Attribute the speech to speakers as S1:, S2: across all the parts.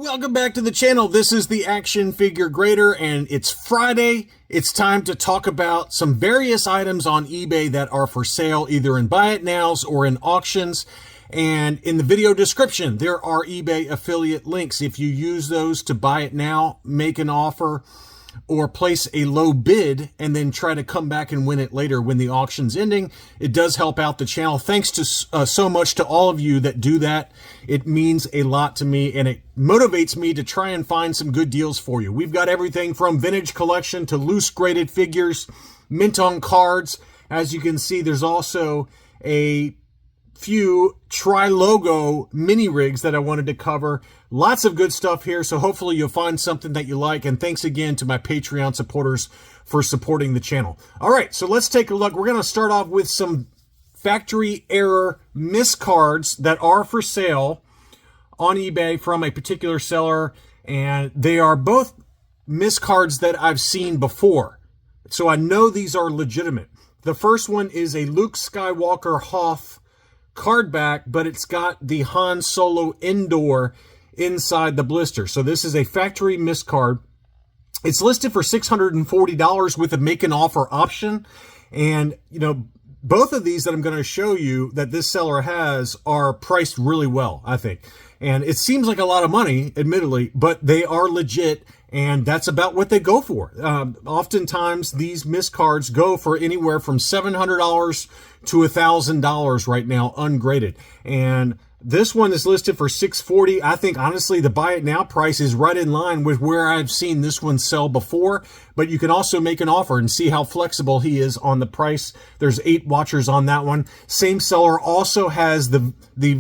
S1: Welcome back to the channel. This is the Action Figure Grader, and it's Friday. It's time to talk about some various items on eBay that are for sale, either in buy it nows or in auctions. And in the video description, there are eBay affiliate links. If you use those to buy it now, make an offer, or place a low bid and then try to come back and win it later when the auction's ending, it does help out the channel. Thanks to so much to all of you that do that. It means a lot to me, and it motivates me to try and find some good deals for you. We've got everything from vintage collection to loose graded figures, mint on cards. As you can see, there's also a few tri-logo mini rigs that I wanted to cover. Lots of good stuff here, so hopefully you'll find something that you like. And thanks again to my Patreon supporters for supporting the channel. All right, so let's take a look. We're going to start off with some factory error miscards that are for sale on eBay from a particular seller, and they are both miscards that I've seen before, so I know these are legitimate. The first one is a Luke Skywalker Hoth card back, but it's got the Han Solo indoor inside the blister. So this is a factory miscard. It's listed for $640 with a make an offer option. And, you know, both of these that I'm going to show you that this seller has are priced really well, I think. And it seems like a lot of money, admittedly, but they are legit, and that's about what they go for. Oftentimes, these miscards go for anywhere from $700 to $1,000 right now, ungraded. And this one is listed for $640. I think, honestly, the buy it now price is right in line with where I've seen this one sell before, but you can also make an offer and see how flexible he is on the price. There's 8 watchers on that one. Same seller also has the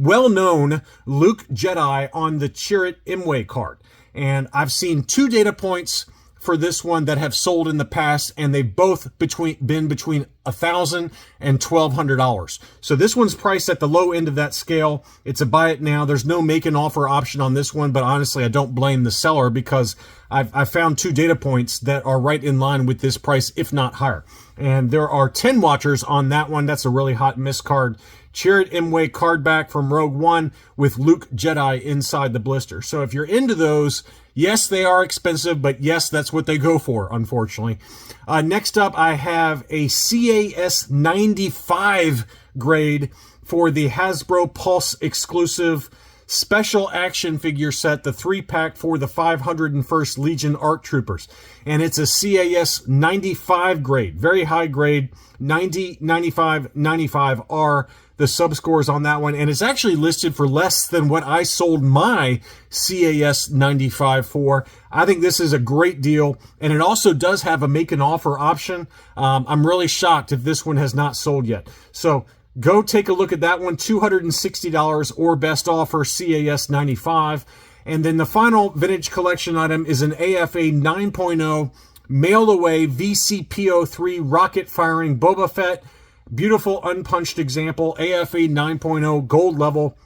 S1: well-known Luke Jedi on the Chirrut Imwe card. And I've seen 2 data points for this one that have sold in the past, and they've both been between $1,000 and $1,200. So this one's priced at the low end of that scale. It's a buy it now. There's no make an offer option on this one, but honestly, I don't blame the seller because I've found 2 data points that are right in line with this price, if not higher. And there are 10 watchers on that one. That's a really hot miscard. Chirrut Imwe card back from Rogue One with Luke Jedi inside the blister. So if you're into those, yes, they are expensive, but yes, that's what they go for, unfortunately. Next up, I have a CAS 95 grade for the Hasbro Pulse exclusive special action figure set, the 3-pack for the 501st Legion ARC Troopers. And it's a CAS 95 grade, very high grade. 90, 95, 95 are the subscores on that one, and it's actually listed for less than what I sold my CAS 95 for. I think this is a great deal, and it also does have a make an offer option. I'm really shocked if this one has not sold yet. So go take a look at that one, $260 or best offer, CAS 95. And then the final vintage collection item is an AFA 9.0 mail away VCPO3 rocket firing Boba Fett. Beautiful unpunched example, AFA 9.0 gold level.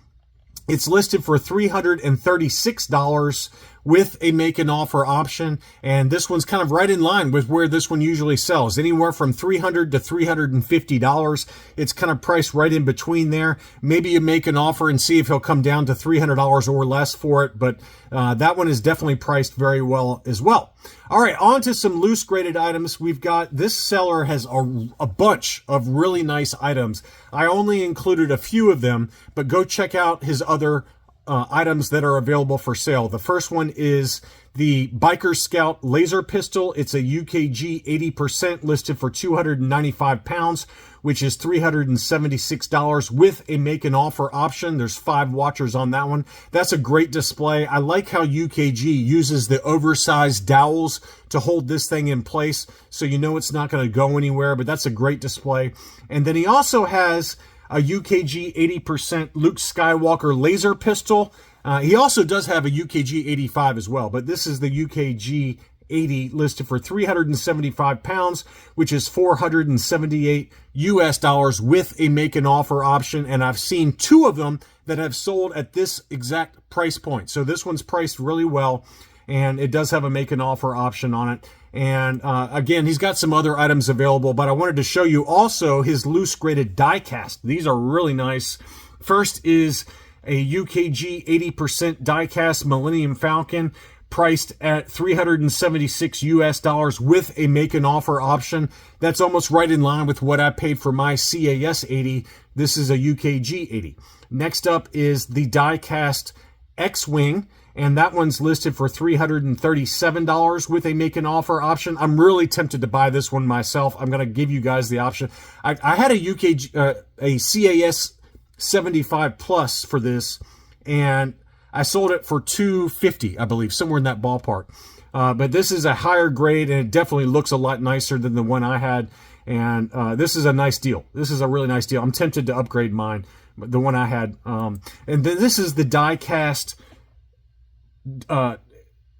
S1: It's listed for $336 with a make an offer option, and this one's kind of right in line with where this one usually sells, anywhere from $300 to $350. It's kind of priced right in between there. Maybe you make an offer and see if he'll come down to $300 or less for it, but that one is definitely priced very well as well. All right, on to some loose graded items. We've got, this seller has a bunch of really nice items. I only included a few of them, but go check out his other items that are available for sale. The first one is the Biker Scout laser pistol. It's a UKG 80% listed for 295 pounds, which is $376 with a make an offer option. There's 5 watchers on that one. That's a great display. I like how UKG uses the oversized dowels to hold this thing in place, so you know it's not going to go anywhere, but that's a great display. And then he also has a UKG 80% Luke Skywalker laser pistol. He also does have a UKG 85 as well, but this is the UKG 80 listed for 375 pounds, which is $478 US with a make an offer option. And I've seen 2 of them that have sold at this exact price point. So this one's priced really well, and it does have a make an offer option on it. And again, he's got some other items available, but I wanted to show you also his loose graded die cast. These are really nice. First is a UKG 80% die-cast Millennium Falcon, priced at $376 US with a make an offer option. That's almost right in line with what I paid for my CAS 80. This is a UKG 80. Next up is the die-cast X-Wing, and that one's listed for $337 with a make an offer option. I'm really tempted to buy this one myself. I'm going to give you guys the option. I had a UKG, a CAS 75 plus for this, and I sold it for $250, I believe, somewhere in that ballpark. But this is a higher grade, and it definitely looks a lot nicer than the one I had. And this is a nice deal. This is a really nice deal. I'm tempted to upgrade mine, the one I had. And then this is the die-cast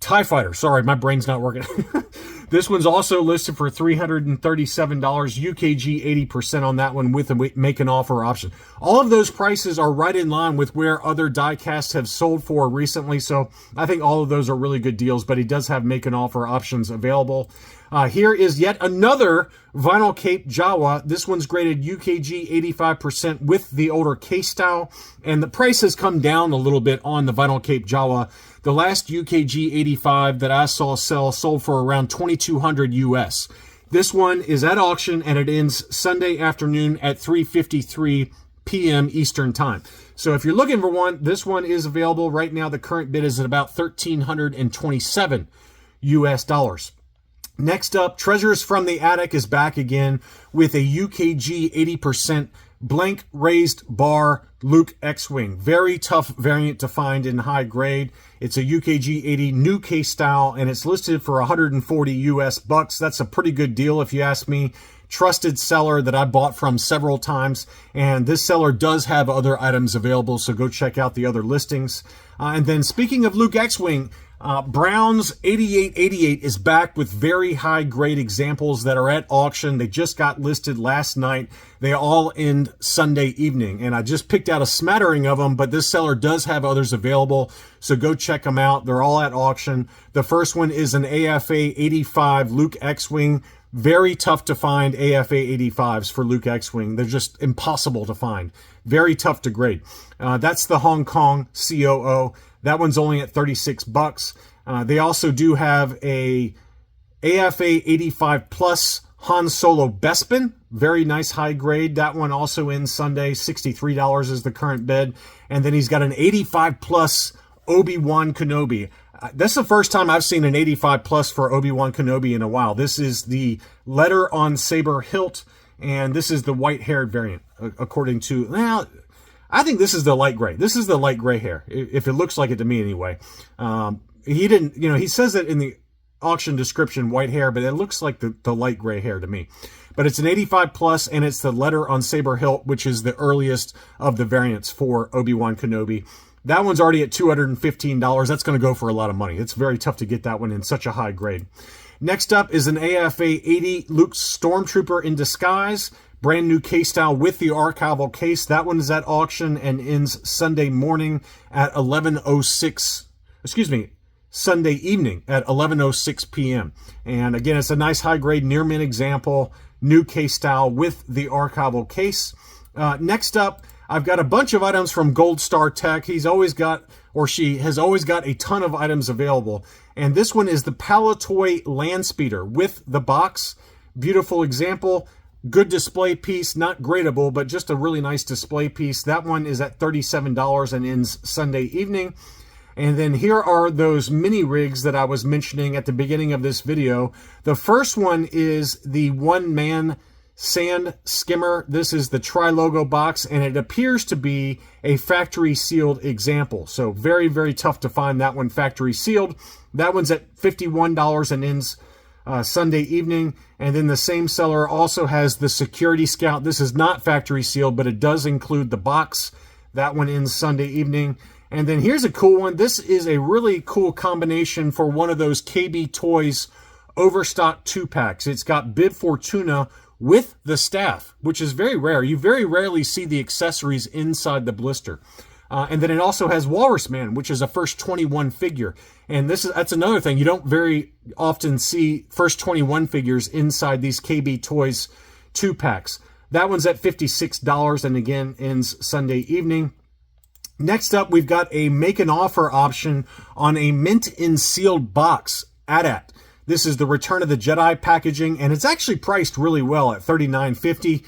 S1: TIE Fighter. Sorry, my brain's not working. This one's also listed for $337, UKG 80% on that one with a make an offer option. All of those prices are right in line with where other die-casts have sold for recently, so I think all of those are really good deals, but he does have make an offer options available. Here is yet another Vinyl Cape Jawa. This one's graded UKG 85% with the older case style, and the price has come down a little bit on the Vinyl Cape Jawa. The last UKG 85 that I saw sold for around $2,200 US. This one is at auction, and it ends Sunday afternoon at 3:53 p.m. Eastern Time. So if you're looking for one, this one is available right now. The current bid is at about $1,327 US. Next up, Treasures from the Attic is back again with a UKG 80% blank raised bar Luke X-Wing. Very tough variant to find in high grade. It's a UKG 80 new case style, and it's listed for 140 US bucks. That's a pretty good deal if you ask me. Trusted seller that I bought from several times, and this seller does have other items available, so go check out the other listings. And then speaking of Luke X-Wing, Brown's 8888 is back with very high grade examples that are at auction. They just got listed last night. They all end Sunday evening, and I just picked out a smattering of them, but this seller does have others available, so go check them out. They're all at auction. The first one is an AFA 85 Luke X-Wing. Very tough to find AFA 85s for Luke X-Wing. They're just impossible to find. Very tough to grade. That's the Hong Kong COO. That one's only at 36 bucks. They also do have a AFA 85 Plus Han Solo Bespin. Very nice high grade. That one also ends Sunday. $63 is the current bid. And then he's got an 85 Plus Obi-Wan Kenobi. That's the first time I've seen an 85 Plus for Obi-Wan Kenobi in a while. This is the letter on saber hilt, and this is the white-haired variant, according to... Well, I think this is the light gray. This is the light gray hair, if it looks like it to me anyway. He didn't, he says it in the auction description, white hair, but it looks like the light gray hair to me. But it's an 85 Plus, and it's the letter on saber hilt, which is the earliest of the variants for Obi-Wan Kenobi. That one's already at $215. That's going to go for a lot of money. It's very tough to get that one in such a high grade. Next up is an AFA 80 Luke Stormtrooper in disguise. Brand new case style with the archival case. That one is at auction and ends Sunday morning at 11:06. Sunday evening at 11:06 p.m. And again, it's a nice high grade near mint example, new case style with the archival case. Next up, I've got a bunch of items from Gold Star Tech. He's always got, or she has always got, a ton of items available. And this one is the Palatoy Landspeeder with the box. Beautiful example. Good display piece, not gradable, but just a really nice display piece. That one is at $37 and ends Sunday evening. And then here are those mini rigs that I was mentioning at the beginning of this video. The first one is the one-man sand skimmer. This is the tri-logo box, and it appears to be a factory sealed example. So very, very tough to find that one factory sealed. That one's at $51 and ends Sunday evening. And then the same seller also has the Security Scout. This is not factory sealed, but it does include the box. That one ends Sunday evening. And then here's a cool one. This is a really cool combination for one of those KB Toys Overstock 2-packs. It's got Bib Fortuna with the staff, which is very rare. You very rarely see the accessories inside the blister. And then it also has Walrus Man, which is a first 21 figure. And that's another thing. You don't very often see first 21 figures inside these KB Toys 2-packs. That one's at $56 and again ends Sunday evening. Next up, we've got a make an offer option on a mint in sealed box AT-AT. This is the Return of the Jedi packaging, and it's actually priced really well at $39.50.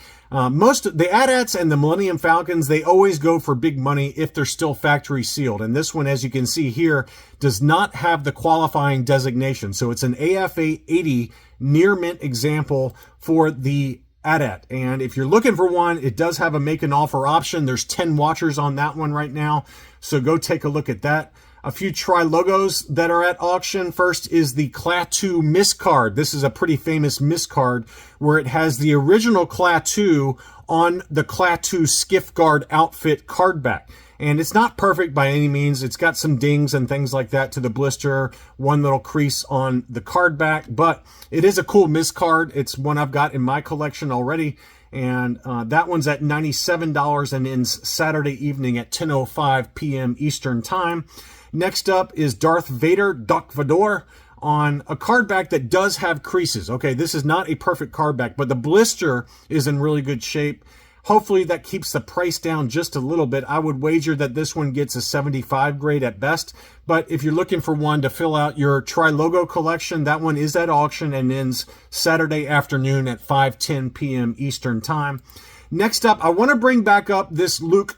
S1: Most of the AT-ATs and the Millennium Falcons, they always go for big money if they're still factory sealed. And this one, as you can see here, does not have the qualifying designation. So it's an AFA 80 near mint example for the AT-AT. And if you're looking for one, it does have a make an offer option. There's 10 watchers on that one right now. So go take a look at that. A few tri-logos that are at auction. First is the Klaatu miscard. This is a pretty famous miscard where it has the original Klaatu on the Klaatu Skiff Guard outfit card back. And it's not perfect by any means. It's got some dings and things like that to the blister, one little crease on the card back, but it is a cool miscard. It's one I've got in my collection already. And that one's at $97 and ends Saturday evening at 10:05 p.m. Eastern Time. Next up is Darth Vader, Darth Vador, on a card back that does have creases. Okay, this is not a perfect card back, but the blister is in really good shape. Hopefully that keeps the price down just a little bit. I would wager that this one gets a 75 grade at best. But if you're looking for one to fill out your tri-logo collection, that one is at auction and ends Saturday afternoon at 5:10 p.m. Eastern Time. Next up, I want to bring back up this Luke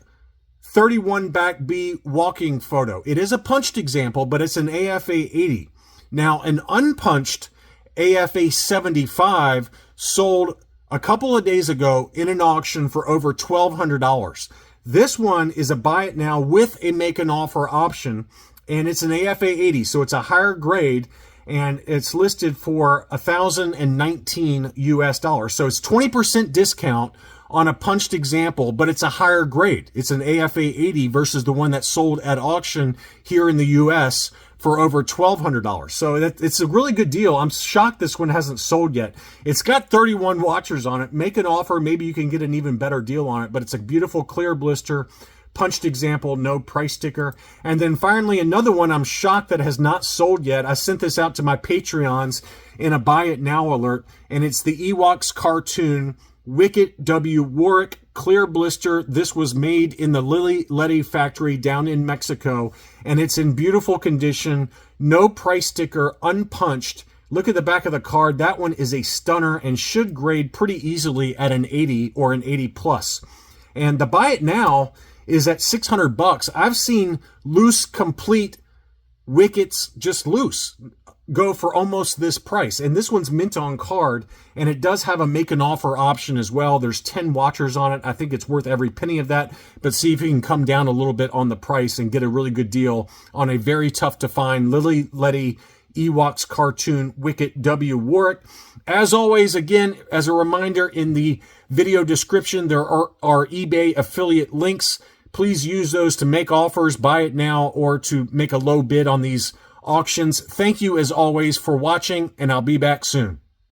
S1: 31 back B walking photo. It is a punched example, but it's an AFA 80. Now, an unpunched AFA 75 sold a couple of days ago in an auction for over $1,200. This one is a buy it now with a make an offer option, and it's an AFA 80, so it's a higher grade, and it's listed for $1,019 US. So it's 20% discount on a punched example, but it's a higher grade. It's an AFA 80 versus the one that sold at auction here in the US for over $1,200. So it's a really good deal. I'm shocked this one hasn't sold yet. It's got 31 watchers on it. Make an offer. Maybe you can get an even better deal on it, but it's a beautiful clear blister, punched example, no price sticker. And then finally, another one I'm shocked that has not sold yet. I sent this out to my Patreons in a buy it now alert, and it's the Ewoks cartoon Wicket W. Warwick clear blister. This was made in the Lily Letty factory down in Mexico, and it's in beautiful condition, no price sticker, unpunched. Look at the back of the card. That one is a stunner and should grade pretty easily at an 80 or an 80 plus. And the buy it now is at $600. I've seen loose complete Wickets, just loose, go for almost this price. And this one's mint on card, and it does have a make an offer option as well. There's 10 watchers on it. I think it's worth every penny of that, but see if you can come down a little bit on the price and get a really good deal on a very tough to find Lily Letty Ewoks cartoon Wicket W. Warwick. As always, again, as a reminder, in the video description, there are eBay affiliate links. Please use those to make offers, buy it now, or to make a low bid on these auctions. Thank you as always for watching, and I'll be back soon.